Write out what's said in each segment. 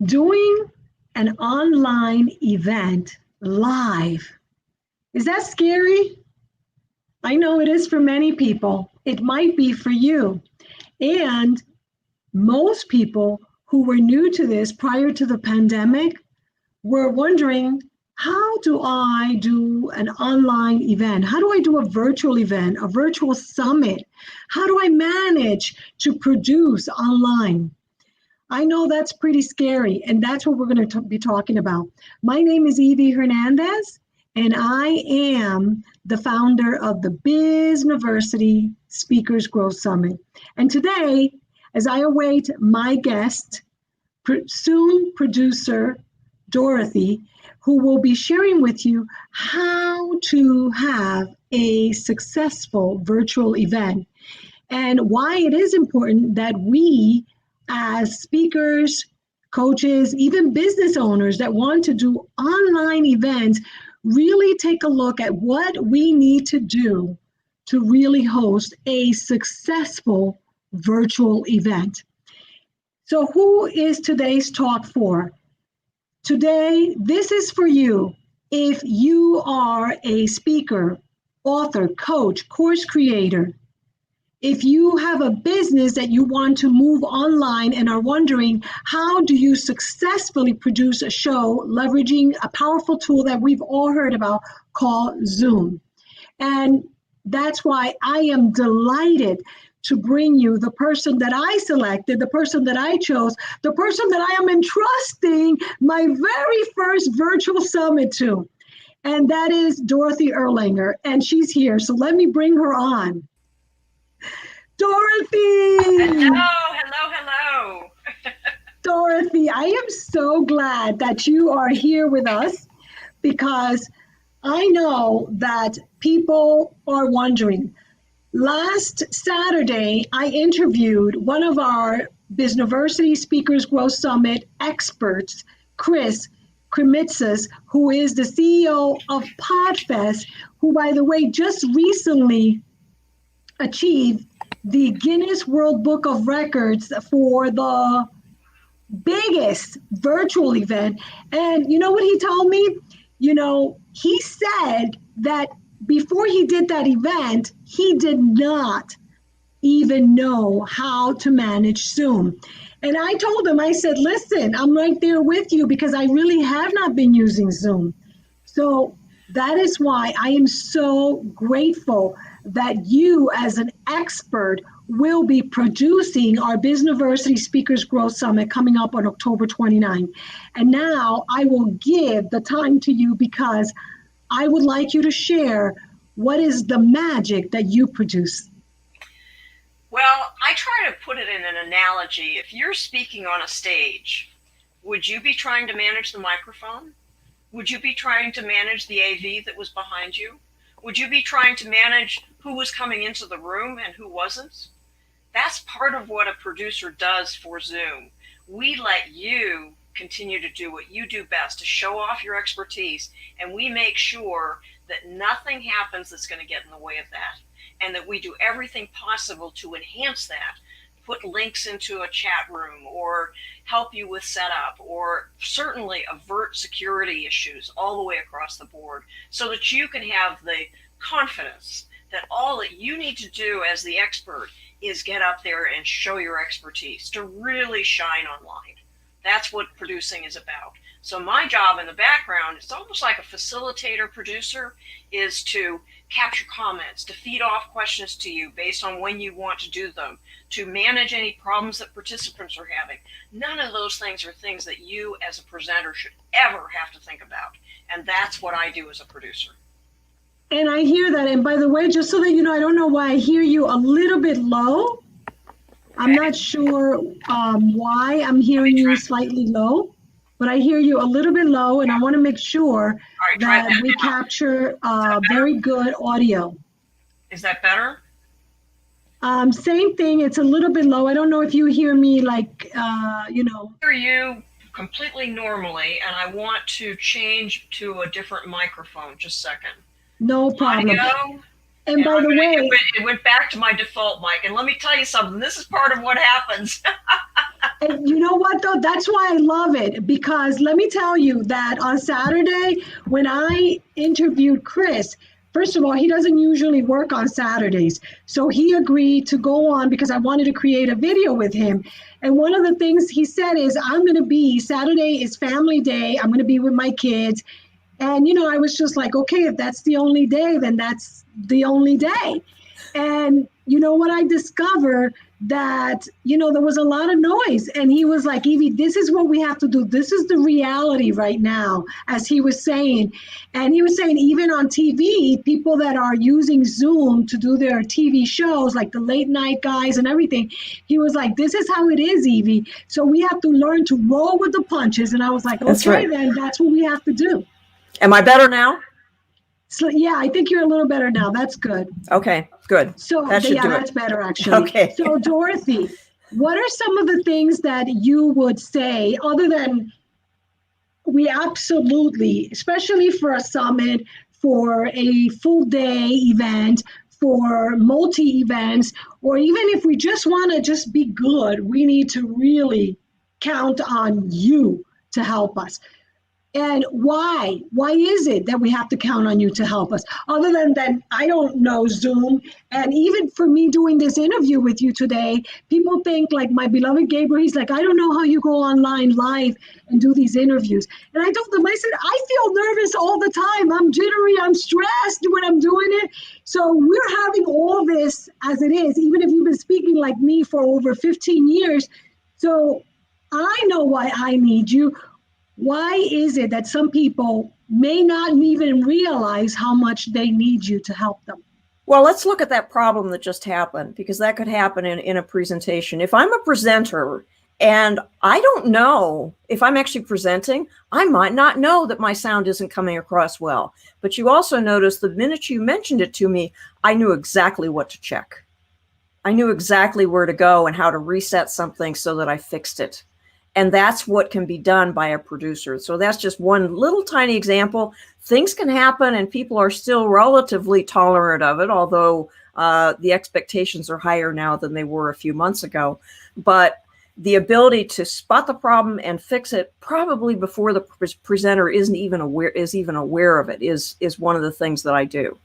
Doing an online event live, is that scary? I know it is for many people. It might be for you. And most people who were new to this prior to the pandemic were wondering, how do I do an online event? How do I do a virtual event, a virtual summit? How do I manage to produce online? I know that's pretty scary, and that's what we're going to be talking about. My name is Evie Hernandez, and I am the founder of the Bizniversity Speakers Growth Summit. And today, as I await my guest, soon producer Dorothy, who will be sharing with you how to have a successful virtual event and why it is important that we, as speakers, coaches, even business owners that want to do online events, really take a look at what we need to do to really host a successful virtual event. So who is today's talk for? Today, this is for you. If you are a speaker, author, coach, course creator, if you have a business that you want to move online and are wondering, how do you successfully produce a show leveraging a powerful tool that we've all heard about called Zoom? And that's why I am delighted to bring you the person that I selected, the person that I chose, the person that I am entrusting my very first virtual summit to. And that is Dorothy Erlanger, and she's here. So let me bring her on. Dorothy! Hello. Dorothy, I am so glad that you are here with us because I know that people are wondering. Last Saturday, I interviewed one of our Bizniversity Speakers Growth Summit experts, Chris Kremitzes, who is the CEO of Podfest, who, by the way, just recently achieved the Guinness World Book of Records for the biggest virtual event. And you know what he told me? He said that before he did that event, he did not even know how to manage Zoom. And I told him, I said, listen, I'm right there with you because I really have not been using Zoom. So that is why I am so grateful that you, as an expert, will be producing our Bizniversity Speakers Growth Summit coming up on October 29. And now I will give the time to you because I would like you to share what is the magic that you produce. Well, I try to put it in an analogy. If you're speaking on a stage, would you be trying to manage the microphone? Would you be trying to manage the AV that was behind you? Would you be trying to manage who was coming into the room and who wasn't? That's part of what a producer does for Zoom. We let you continue to do what you do best, to show off your expertise, and we make sure that nothing happens that's going to get in the way of that, and that we do everything possible to enhance that, put links into a chat room or help you with setup, or certainly avert security issues all the way across the board, so that you can have the confidence that all that you need to do as the expert is get up there and show your expertise, to really shine online. That's what producing is about. So my job in the background, it's almost like a facilitator producer, is to capture comments, to feed off questions to you based on when you want to do them, to manage any problems that participants are having. None of those things are things that you as a presenter should ever have to think about. And that's what I do as a producer. And I hear that. And by the way, just so that you know, I don't know why I hear you a little bit low. I'm not sure why I'm hearing you slightly low, but I hear you a little bit low, and I want to make sure All right, try that that we now. capture very good audio. Is that better? Same thing, it's a little bit low. I don't know if you hear me like, I hear you completely normally, and I want to change to a different microphone. Just a second. No problem. Audio. And by the way, it went back to my default mic. And let me tell you something. This is part of what happens. and you know what though? That's why I love it, because let me tell you that on Saturday, when I interviewed Chris, first of all, he doesn't usually work on Saturdays. So he agreed to go on because I wanted to create a video with him. And one of the things he said is, Saturday is family day. I'm going to be with my kids. And, I was just like, okay, if that's the only day, then that's the only day. And you know what I discovered? That, there was a lot of noise. And he was like, Evie, this is what we have to do. This is the reality right now, as he was saying. And he was saying, even on TV, people that are using Zoom to do their TV shows, like the late night guys and everything, he was like, this is how it is, Evie. So we have to learn to roll with the punches. And I was like, That's okay, right. then that's what we have to do. Am I better now? So yeah, I think you're a little better now. That's good. Okay, good. So That should do it. that's better actually. Okay. So Dorothy, what are some of the things that you would say other than we absolutely, especially for a summit, for a full day event, for multi events, or even if we just want to just be good, we need to really count on you to help us. And why? Why is it that we have to count on you to help us? Other than that, I don't know Zoom. And even for me doing this interview with you today, people think like my beloved Gabriel, he's like, I don't know how you go online live and do these interviews. And I told him, I said, I feel nervous all the time. I'm jittery, I'm stressed when I'm doing it. So we're having all this as it is, even if you've been speaking like me for over 15 years. So I know why I need you. Why is it that some people may not even realize how much they need you to help them? Well, let's look at that problem that just happened, because that could happen in a presentation. If I'm a presenter and I don't know if I'm actually presenting, I might not know that my sound isn't coming across well. But you also notice the minute you mentioned it to me, I knew exactly what to check. I knew exactly where to go and how to reset something so that I fixed it. And that's what can be done by a producer. So that's just one little tiny example. Things can happen and people are still relatively tolerant of it, although the expectations are higher now than they were a few months ago. But the ability to spot the problem and fix it probably before the presenter is even aware of it is one of the things that I do.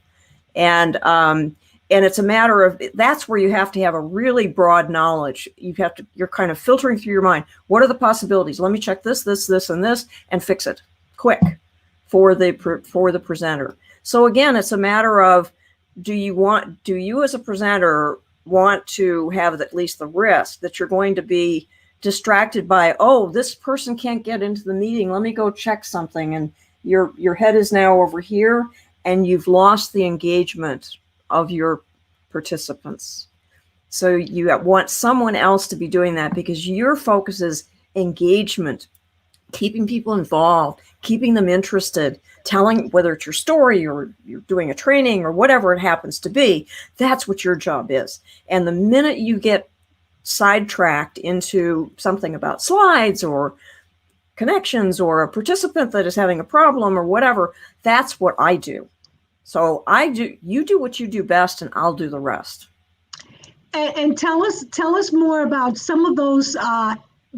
And it's a matter of, that's where you have to have a really broad knowledge. You're kind of filtering through your mind. What are the possibilities? Let me check this, and this, and fix it quick for the presenter. So again, it's a matter of, do you as a presenter want to have at least the risk that you're going to be distracted by, oh, this person can't get into the meeting. Let me go check something. And your head is now over here and you've lost the engagement of your participants. So you want someone else to be doing that, because your focus is engagement, keeping people involved, keeping them interested, telling, whether it's your story or you're doing a training or whatever it happens to be, that's what your job is. And the minute you get sidetracked into something about slides or connections or a participant that is having a problem or whatever, that's what I do. So you do what you do best and I'll do the rest. And tell us more about some of those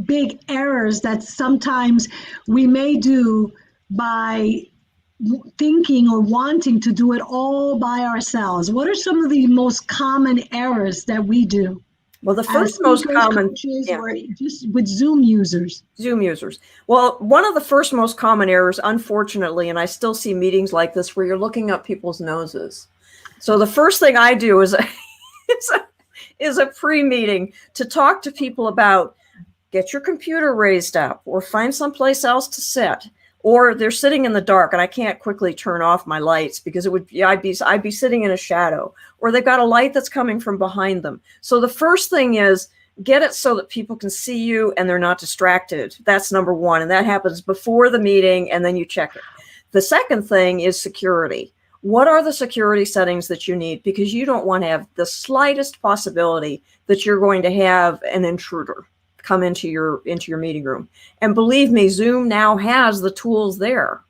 big errors that sometimes we may do by thinking or wanting to do it all by ourselves. What are some of the most common errors that we do? Well, the first most common, or just with Zoom users. Well, one of the first most common errors, unfortunately, and I still see meetings like this where you're looking up people's noses. So the first thing I do is a pre-meeting to talk to people about, get your computer raised up or find someplace else to sit. Or they're sitting in the dark and I can't quickly turn off my lights because I'd be sitting in a shadow, or they've got a light that's coming from behind them. So the first thing is get it so that people can see you and they're not distracted. That's number one. And that happens before the meeting, and then you check it. The second thing is security. What are the security settings that you need? Because you don't want to have the slightest possibility that you're going to have an intruder come into your meeting room. And believe me, Zoom now has the tools there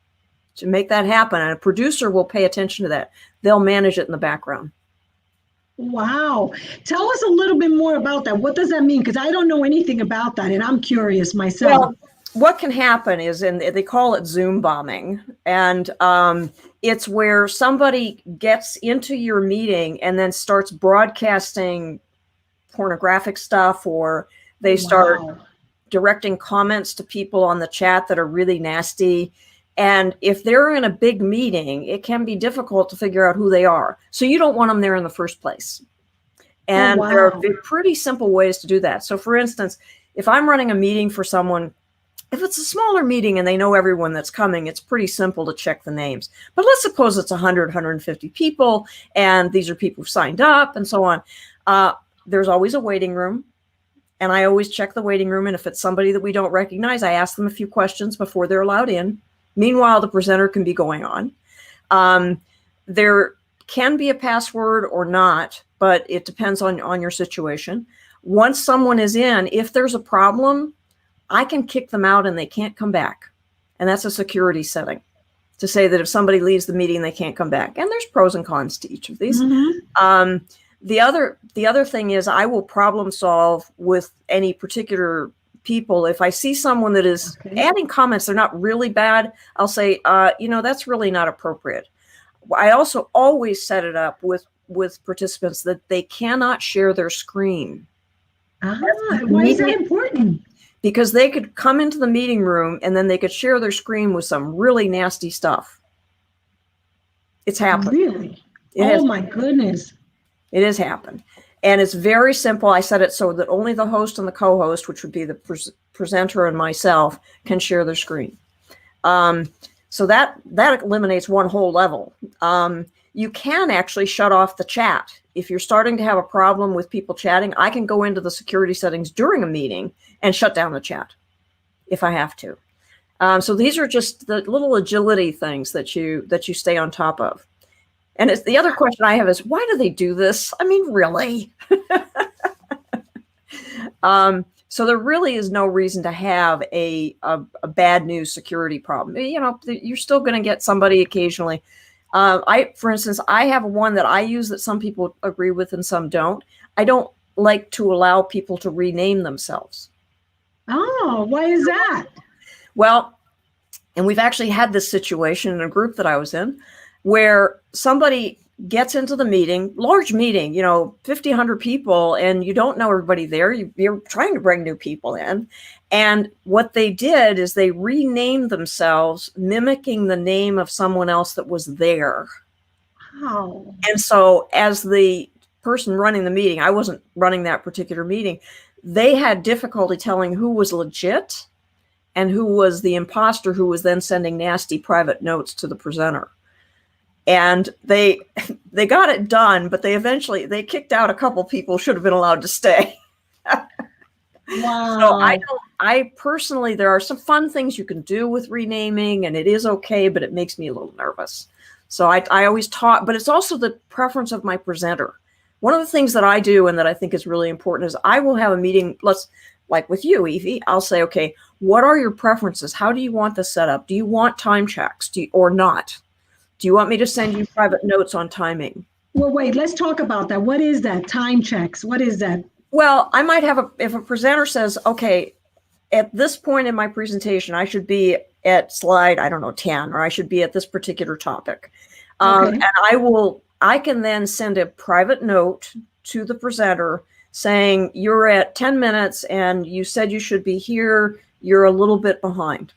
to make that happen. And a producer will pay attention to that. They'll manage it in the background. Wow. Tell us a little bit more about that. What does that mean? Because I don't know anything about that, and I'm curious myself. Well, what can happen is, and they call it Zoom bombing, and it's where somebody gets into your meeting and then starts broadcasting pornographic stuff, or they start directing comments to people on the chat that are really nasty. And if they're in a big meeting, it can be difficult to figure out who they are. So you don't want them there in the first place. And there are pretty simple ways to do that. So for instance, if I'm running a meeting for someone, if it's a smaller meeting and they know everyone that's coming, it's pretty simple to check the names. But let's suppose it's 100, 150 people, and these are people who signed up and so on. There's always a waiting room. And I always check the waiting room. And if it's somebody that we don't recognize, I ask them a few questions before they're allowed in. Meanwhile, the presenter can be going on. There can be a password or not, but it depends on your situation. Once someone is in, if there's a problem, I can kick them out and they can't come back. And that's a security setting to say that if somebody leaves the meeting, they can't come back. And there's pros and cons to each of these. Mm-hmm. The other thing is I will problem solve with any particular people. If I see someone that is adding comments, they're not really bad, I'll say, that's really not appropriate. I also always set it up with participants that they cannot share their screen. Why is that important? Because they could come into the meeting room and then they could share their screen with some really nasty stuff. It's happened. Really? My goodness. It has happened. And it's very simple. I set it so that only the host and the co-host, which would be the presenter and myself, can share their screen. So that eliminates one whole level. You can actually shut off the chat. If you're starting to have a problem with people chatting, I can go into the security settings during a meeting and shut down the chat if I have to. So these are just the little agility things that you stay on top of. And it's the other question I have is, why do they do this? I mean, really? So there really is no reason to have a bad news security problem. You're still going to get somebody occasionally. For instance, I have one that I use that some people agree with and some don't. I don't like to allow people to rename themselves. Oh, why is that? Well, and we've actually had this situation in a group that I was in, where somebody gets into the meeting, large meeting, 50, 100 people, and you don't know everybody there. You're trying to bring new people in. And what they did is they renamed themselves, mimicking the name of someone else that was there. Wow. And so as the person running the meeting, I wasn't running that particular meeting, they had difficulty telling who was legit and who was the imposter who was then sending nasty private notes to the presenter. And they got it done, but they kicked out a couple people who should have been allowed to stay. Wow. So I personally, there are some fun things you can do with renaming, and it is okay, but it makes me a little nervous. So I always talk, but it's also the preference of my presenter. One of the things that I do and that I think is really important is I will have a meeting, like with you, Evie, I'll say, okay, what are your preferences? How do you want this set up? Do you want time checks or not? Do you want me to send you private notes on timing? Well, wait, let's talk about that. What is that? Time checks. What is that? Well, I might have if a presenter says, okay, at this point in my presentation, I should be at slide, 10, or I should be at this particular topic. And I can then send a private note to the presenter saying, you're at 10 minutes and you said you should be here. You're a little bit behind.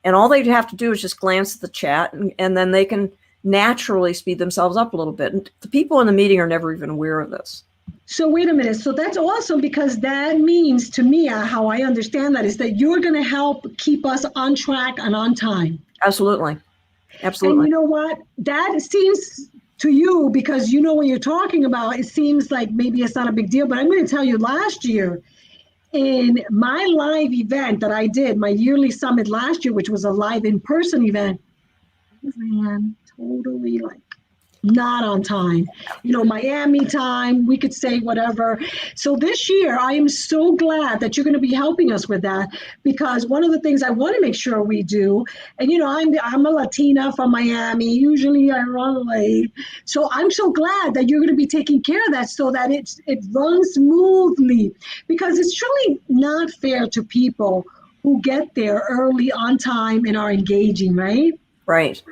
And all they have to do is just glance at the chat, and then they can naturally speed themselves up a little bit. And the people in the meeting are never even aware of this. So wait a minute. So that's awesome, because that means to me, how I understand that is that you're going to help keep us on track and on time. Absolutely. Absolutely. And you know what? That seems to you, because you know what you're talking about, it seems like maybe it's not a big deal, but I'm going to tell you, last year in my live event that I did, my yearly summit last year, which was a live in-person event, man, totally like not on time. Miami time, we could say whatever. So this year, I am so glad that you're going to be helping us with that, because one of the things I want to make sure we do, and I'm a Latina from Miami, usually I run late. So I'm so glad that you're going to be taking care of that so that it runs smoothly, because it's truly not fair to people who get there early, on time, and are engaging, right? Right.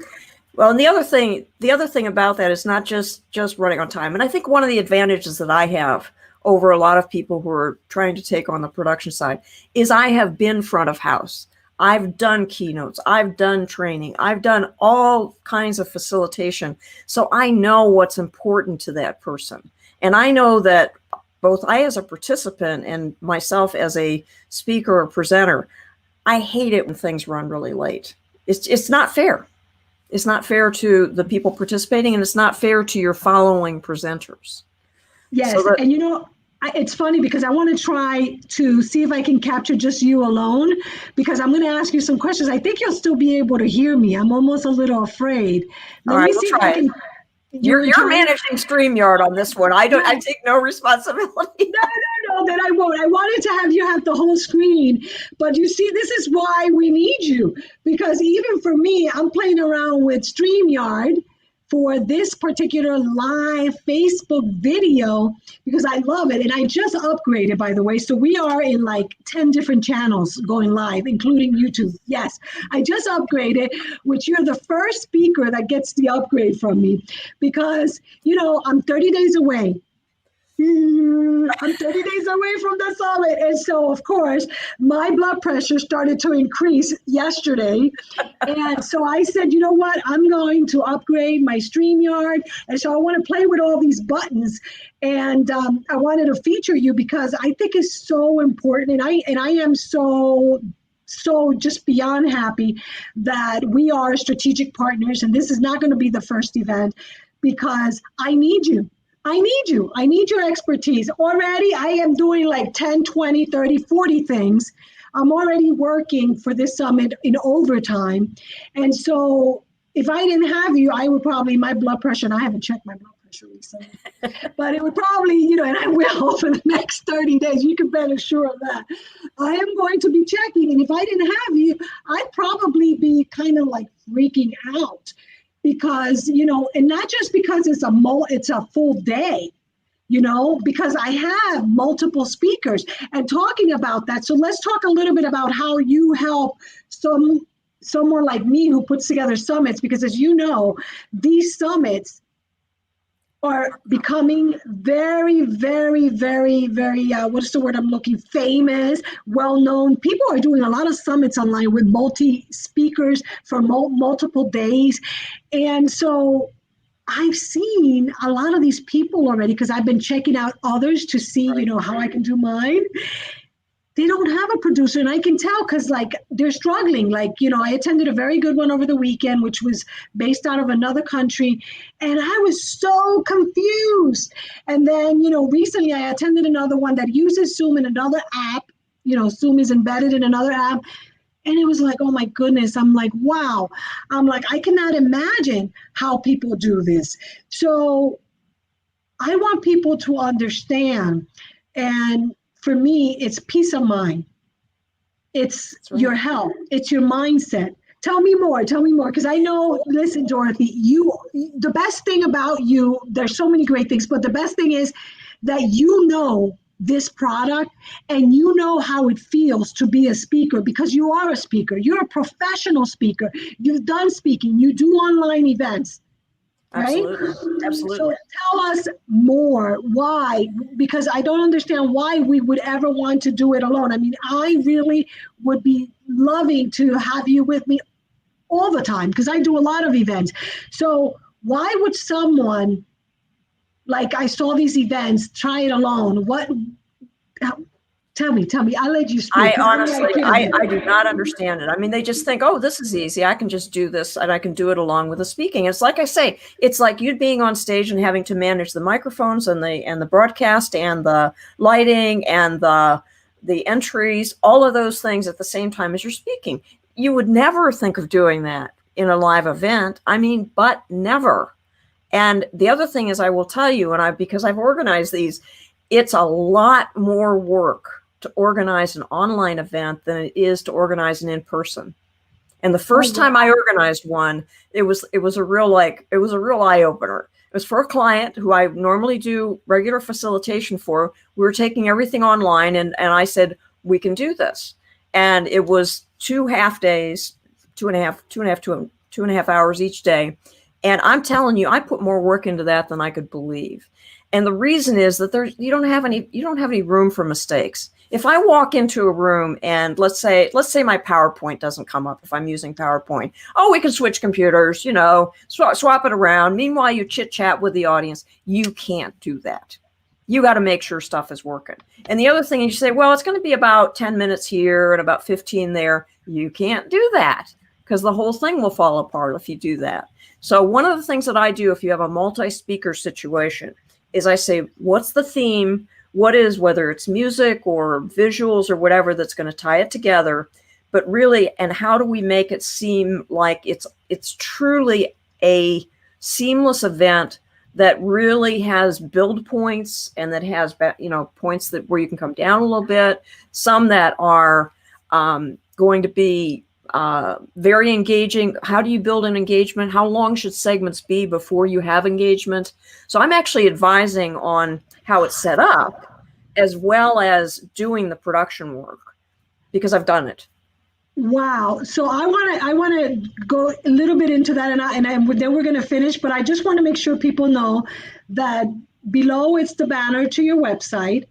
Well, and the other thing about that is not just running on time. And I think one of the advantages that I have over a lot of people who are trying to take on the production side is I have been front of house. I've done keynotes. I've done training. I've done all kinds of facilitation. So I know what's important to that person. And I know that both I as a participant and myself as a speaker or presenter, I hate it when things run really late. It's not fair. It's not fair to the people participating, and it's not fair to your following presenters. Yes, and it's funny because I want to try to see if I can capture just you alone, because I'm going to ask you some questions. I think you'll still be able to hear me. I'm almost a little afraid. Let me see if I can. You're managing StreamYard on this one. I take no responsibility. No, then I won't. I wanted to have you have the whole screen, but you see, this is why we need you, because even for me, I'm playing around with StreamYard for this particular live Facebook video because I love it. And I just upgraded, by the way. So we are in like 10 different channels going live, including YouTube. Yes, I just upgraded, which you're the first speaker that gets the upgrade from me, because, I'm 30 days away. I'm 30 days away from the summit. And so, of course, my blood pressure started to increase yesterday. And so I said, you know what? I'm going to upgrade my StreamYard. And so I want to play with all these buttons. And I wanted to feature you because I think it's so important. And I am so just beyond happy that we are strategic partners. And this is not going to be the first event, because I need you. I need your expertise. Already, I am doing like 10, 20, 30, 40 things. I'm already working for this summit in overtime. And so if I didn't have you, I would probably, my blood pressure, and I haven't checked my blood pressure recently, but it would probably, and I will for the next 30 days. You can bet sure of that. I am going to be checking. And if I didn't have you, I'd probably be kind of like freaking out. Because, and not just because it's a full day, because I have multiple speakers and talking about that. So let's talk a little bit about how you help someone like me who puts together summits, because as you know, these summits are becoming very, very, very, very, what's the word I'm looking, famous, well-known. People are doing a lot of summits online with multi-speakers for multiple days. And so I've seen a lot of these people already, because I've been checking out others to see, how I can do mine. They don't have a producer, and I can tell because they're struggling. I attended a very good one over the weekend, which was based out of another country, and I was so confused. And then, recently I attended another one that uses Zoom in another app. Zoom is embedded in another app. And it was like, oh my goodness, I'm like, wow. I'm like, I cannot imagine how people do this. So I want people to understand. And for me, it's peace of mind. It's your health. It's your mindset. Tell me more, because I know, listen, Dorothy, the best thing about you, there's so many great things, but the best thing is that this product and you know how it feels to be a speaker, because you are a speaker. You're a professional speaker. You've done speaking. You do online events. Right? Absolutely. So tell us more. Why? Because I don't understand why we would ever want to do it alone. I mean, I really would be loving to have you with me all the time, because I do a lot of events. So why would someone, like I saw these events, try it alone? Tell me. I'll let you speak. I 'cause I'm honestly, like, I do not understand it. I mean, they just think, oh, this is easy. I can just do this and I can do it along with the speaking. It's like I say, it's like you being on stage and having to manage the microphones and the broadcast and the lighting and the entries, all of those things at the same time as you're speaking. You would never think of doing that in a live event. I mean, but never. And the other thing is, I will tell you, because I've organized these, it's a lot more work to organize an online event than it is to organize an in-person. And the first time I organized one, it was a real eye opener. It was for a client who I normally do regular facilitation for. We were taking everything online, and I said, we can do this. And it was 2 half days, 2.5 hours each day. And I'm telling you, I put more work into that than I could believe. And the reason is that you don't have any room for mistakes. If I walk into a room and let's say my PowerPoint doesn't come up, if I'm using PowerPoint, oh, we can switch computers, swap it around. Meanwhile, you chit chat with the audience. You can't do that. You got to make sure stuff is working. And the other thing is, you say, well, it's going to be about 10 minutes here and about 15 there. You can't do that because the whole thing will fall apart if you do that. So one of the things that I do if you have a multi-speaker situation is I say, what's the theme? Whether it's music or visuals or whatever that's going to tie it together, but really, and how do we make it seem like it's truly a seamless event that really has build points and that has, points where you can come down a little bit, some that are going to be very engaging. How do you build an engagement? How long should segments be before you have engagement? So I'm actually advising on how it's set up as well as doing the production work because I've done it. Wow. So I want to go a little bit into that and then we're going to finish, but I just want to make sure people know that below it's the banner to your website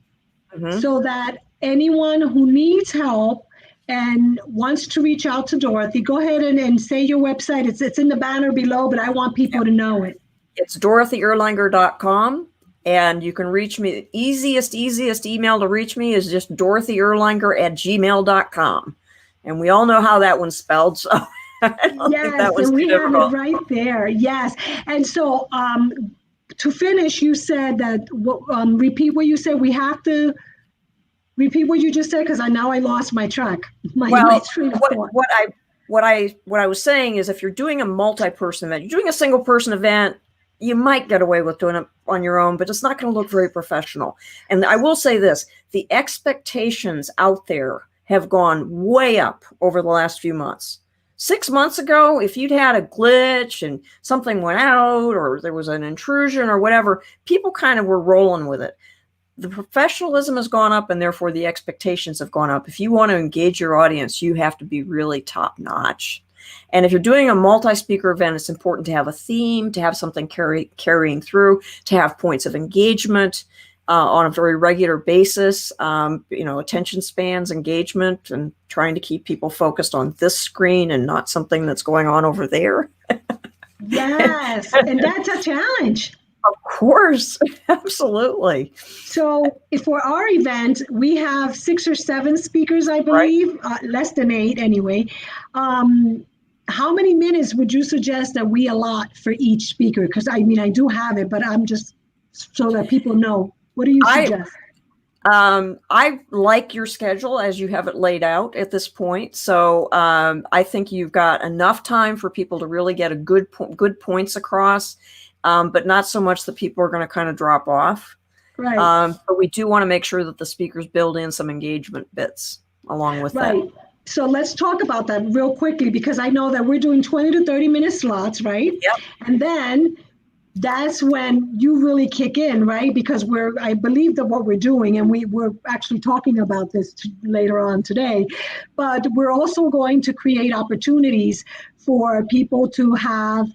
so that anyone who needs help and wants to reach out to Dorothy, go ahead and say your website. It's in the banner below, but I want people to know it. It's DorothyErlanger.com. And you can reach me. The easiest email to reach me is just DorothyErlanger@gmail.com. And we all know how that one's spelled. So I don't think that was and we difficult. have it right there. Yes. And so to finish, you said that, repeat what you said. We have to repeat what you just said because I lost my track. What I was saying is if you're doing a multi-person event, you're doing a single person event, you might get away with doing it on your own, but it's not going to look very professional. And I will say this, the expectations out there have gone way up over the last few months. 6 months ago, if you'd had a glitch and something went out or there was an intrusion or whatever, people kind of were rolling with it. The professionalism has gone up and therefore the expectations have gone up. If you want to engage your audience, you have to be really top notch. And if you're doing a multi-speaker event, it's important to have a theme, to have something carrying through, to have points of engagement on a very regular basis, attention spans, engagement, and trying to keep people focused on this screen and not something that's going on over there. Yes, and that's a challenge. Of course, absolutely. So for our event, we have 6 or 7 speakers, I believe, less than 8 anyway. How many minutes would you suggest that we allot for each speaker? Because I do have it, but I'm just so that people know. What do you suggest? I like your schedule as you have it laid out at this point. So I think you've got enough time for people to really get a good points across, but not so much that people are going to kind of drop off. Right. But we do want to make sure that the speakers build in some engagement bits along with that. So let's talk about that real quickly, because I know that we're doing 20 to 30 minute slots, right? Yep. And then that's when you really kick in, right? Because I believe that what we're doing, and we're actually talking about this later on today, but we're also going to create opportunities for people to have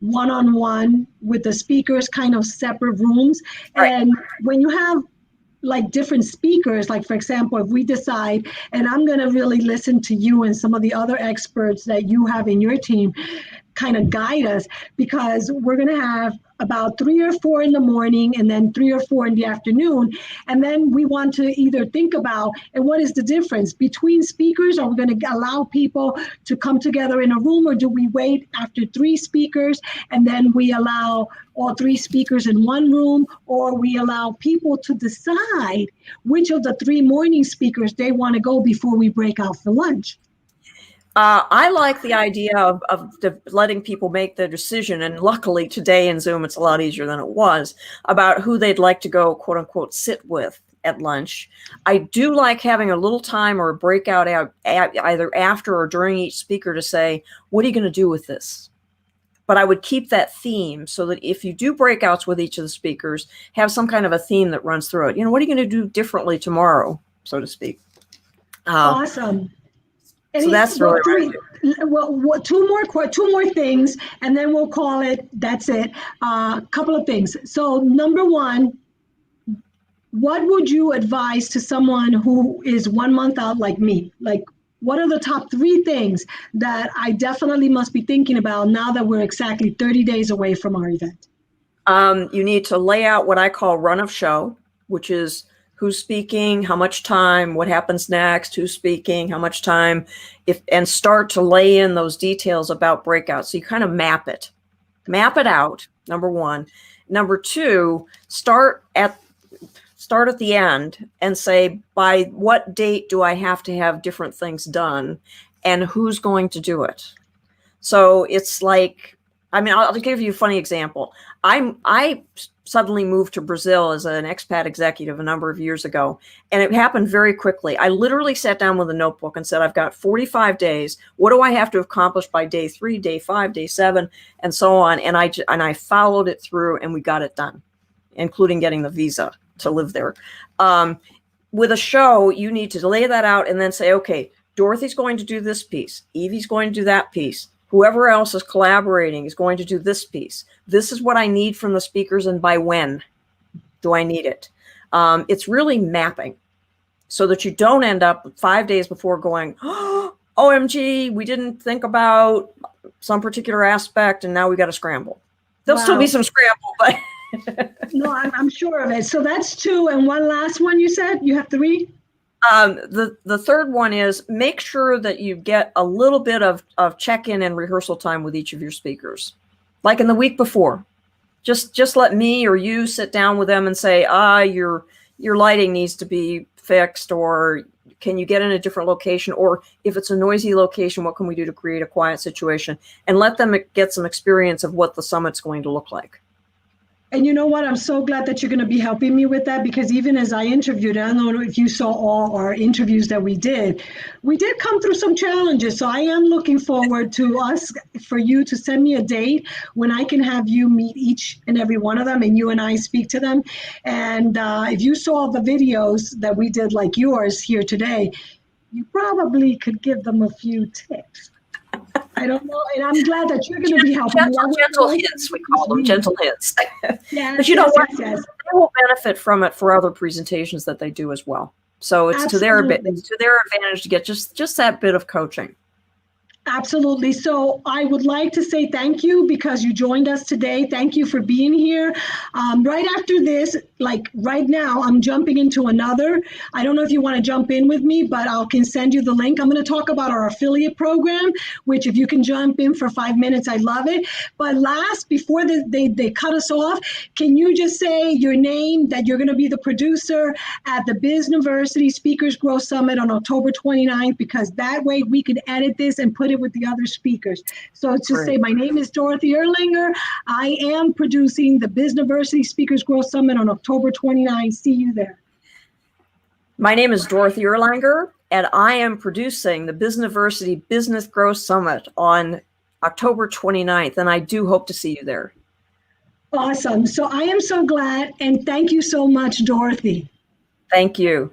one-on-one with the speakers, kind of separate rooms. Right. And when you have like different speakers, like for example, if we decide, and I'm going to really listen to you and some of the other experts that you have in your team kind of guide us, because we're going to have about 3 or 4 in the morning and then 3 or 4 in the afternoon. And then we want to either think about, and what is the difference between speakers? Are we going to allow people to come together in a room, or do we wait after 3 speakers and then we allow all 3 speakers in one room, or we allow people to decide which of the 3 morning speakers they want to go before we break out for lunch? I like the idea of letting people make their decision. And luckily today in Zoom, it's a lot easier than it was, about who they'd like to go, quote unquote, sit with at lunch. I do like having a little time or a breakout out either after or during each speaker to say, what are you going to do with this? But I would keep that theme so that if you do breakouts with each of the speakers, have some kind of a theme that runs through it. You know, what are you going to do differently tomorrow, so to speak? Awesome. So that's really well, two more things, and then we'll call it. That's it. Couple of things. So, number one, what would you advise to someone who is 1 month out like me? Like, what are the top 3 things that I definitely must be thinking about now that we're exactly 30 days away from our event? You need to lay out what I call run of show, which is who's speaking, how much time, what happens next, who's speaking, how much time, and start to lay in those details about breakouts. So you kind of map it out, number 1. Number 2, start at the end and say, by what date do I have to have different things done, and who's going to do it? So it's like, I mean, I'll give you a funny example. I suddenly moved to Brazil as an expat executive a number of years ago, and it happened very quickly. I literally sat down with a notebook and said, I've got 45 days. What do I have to accomplish by day 3, day 5, day 7, and so on? And I followed it through, and we got it done, including getting the visa to live there. With a show, you need to lay that out and then say, okay, Dorothy's going to do this piece. Evie's going to do that piece. Whoever else is collaborating is going to do this piece. This is what I need from the speakers, and by when do I need it? It's really mapping so that you don't end up 5 days before going, oh, OMG, we didn't think about some particular aspect, and now we got to scramble. There'll still be some scramble, but no, I'm sure of it. So that's 2, and one last one. You said you have 3. The third one is make sure that you get a little bit of check-in and rehearsal time with each of your speakers. Like in the week before, just let me or you sit down with them and say, your lighting needs to be fixed, or can you get in a different location? Or if it's a noisy location, what can we do to create a quiet situation? And let them get some experience of what the summit's going to look like. And you know what? I'm so glad that you're going to be helping me with that, because even as I interviewed, I don't know if you saw all our interviews that we did come through some challenges. So I am looking forward for you to send me a date when I can have you meet each and every one of them, and you and I speak to them. And if you saw the videos that we did like yours here today, you probably could give them a few tips. I don't know, and I'm glad that you're going to be helping. Gentle hints, we call them gentle hints. Yes, but you know what? Yes. They will benefit from it for other presentations that they do as well. So it's to their advantage to get just that bit of coaching. Absolutely. So I would like to say thank you because you joined us today. Thank you for being here. Right after this, like right now, I'm jumping into another. I don't know if you want to jump in with me, but I can send you the link. I'm going to talk about our affiliate program, which if you can jump in for 5 minutes, I love it. But before they cut us off, can you just say your name, that you're going to be the producer at the Bizniversity Speakers Growth Summit on October 29th, because that way we can edit this and put it with the other speakers. So it's just say, my name is Dorothy Erlanger. I am producing the Bizniversity Speakers Growth Summit on October 29th. See you there. My name is Dorothy Erlanger, and I am producing the Bizniversity Business Growth Summit on October 29th, and I do hope to see you there. Awesome. So I am so glad, and thank you so much, Dorothy. Thank you.